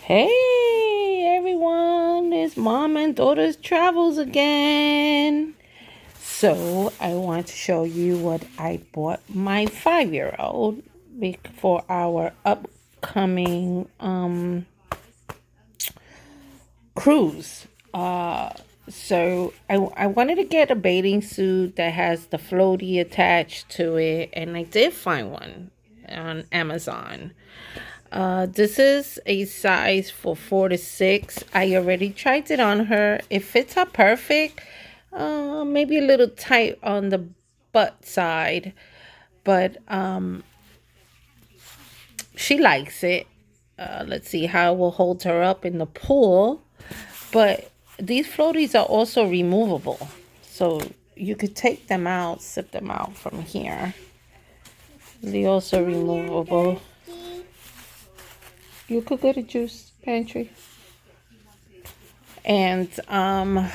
Hey everyone, it's Mom and Daughter's Travels again. So, I want to show you what I bought my 5-year-old for our upcoming cruise. So I wanted to get a bathing suit that has the floaty attached to it, and I did find one on Amazon. This is a size for 4 to 6. I already tried it on her. It fits her perfect. Maybe a little tight on the butt side, but she likes it. Let's see how it will hold her up in the pool. But these floaties are also removable, so you could take them out, sip them out from here. They also removable. You could go to juice pantry. And I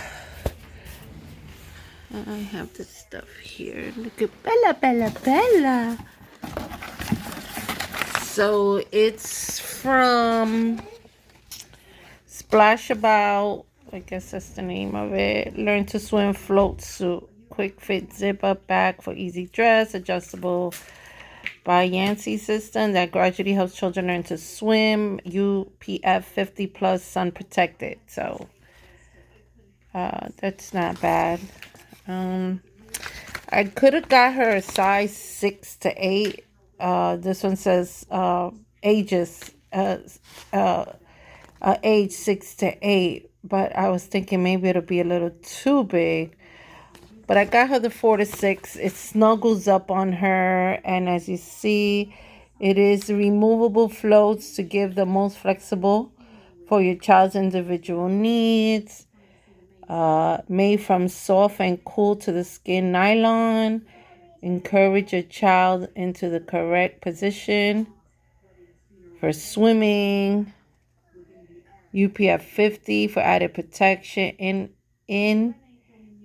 have this stuff here. Look at Bella, Bella, Bella. So it's from Splash About. I guess that's the name of it. Learn to Swim Floatsuit. Quick fit zip up bag for easy dress. Adjustable by Yancey system that gradually helps children learn to swim. UPF 50 plus sun protected. So that's not bad. I could have got her a size 6 to 8. This one says ages age 6 to 8, but I was thinking maybe it'll be a little too big. But I got her the 4 to 6. It snuggles up on her, and as you see, it is removable floats to give the most flexible for your child's individual needs. Made from soft and cool to the skin nylon. Encourage your child into the correct position for swimming. UPF 50 for added protection in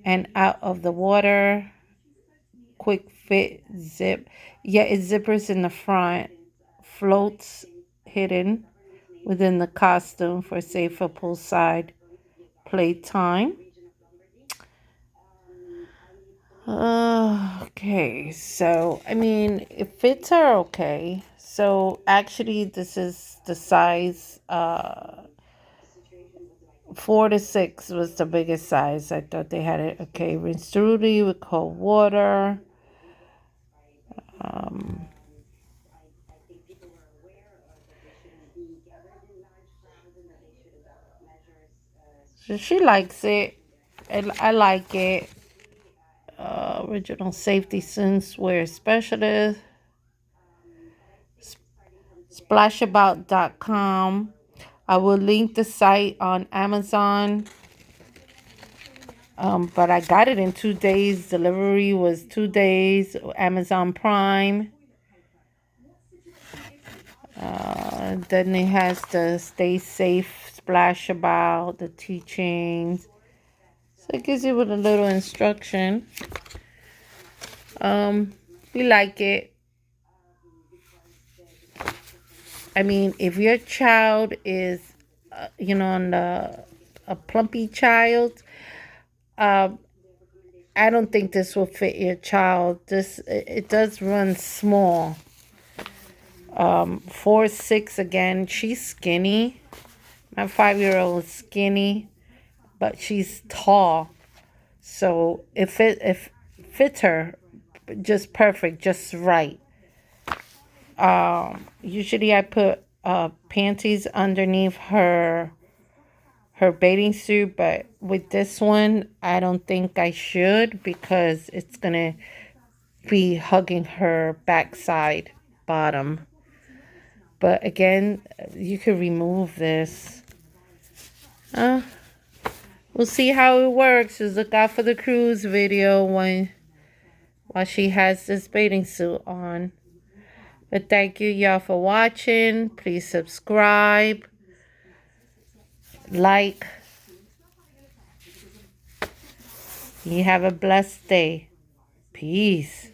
and out of the water. Quick fit zip. Yeah, it zippers in the front. Floats hidden within the costume for safer poolside playtime. Okay, so I mean, it fits her okay. So actually, this is the size 4 to 6 was the biggest size. I thought they had it. Okay, rinse thoroughly with cold water. So she likes it. I like it. Original safety sense wear specialist. Splashabout.com. I will link the site on Amazon. But I got it in 2 days. Delivery was 2 days. Amazon Prime. Then it has the stay safe splash about the teachings. So it gives you with a little instruction. We like it. I mean, if your child is, a plumpy child, I don't think this will fit your child. It does run small. 4'6" again. She's skinny. My 5-year-old is skinny, but she's tall. So it fits her just perfect, just right. Usually I put panties underneath her bathing suit, but with this one, I don't think I should because it's gonna be hugging her backside bottom. But again, you could remove this. We'll see how it works. Just look out for the cruise video while she has this bathing suit on. But thank you y'all for watching. Please subscribe, like. You have a blessed day. Peace.